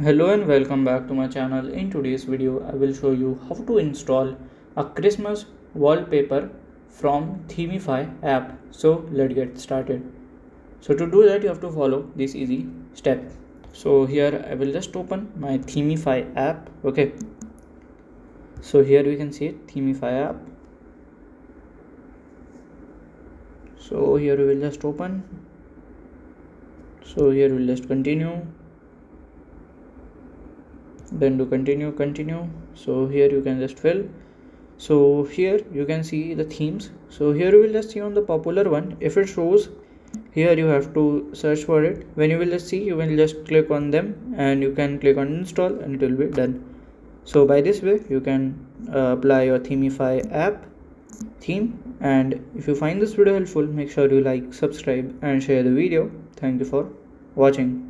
Hello and welcome back to my channel. In today's video I will show you how to install a Christmas wallpaper from Themify app. So let's get started. So to do that you have to follow this easy step. So here I will just open my Themify app. Okay, so here we can see it, Themify app. So here we will just open. So here we'll just continue, then to continue. So here you can just fill. So here you can see the themes. So here you will just see on the popular one, if it shows here you have to search for it. When you will just see, you will just click on them and you can click on install and it will be done. So by this way you can apply your Themify app theme. And if you find this video helpful, make sure you like, subscribe and share the video. Thank you for watching.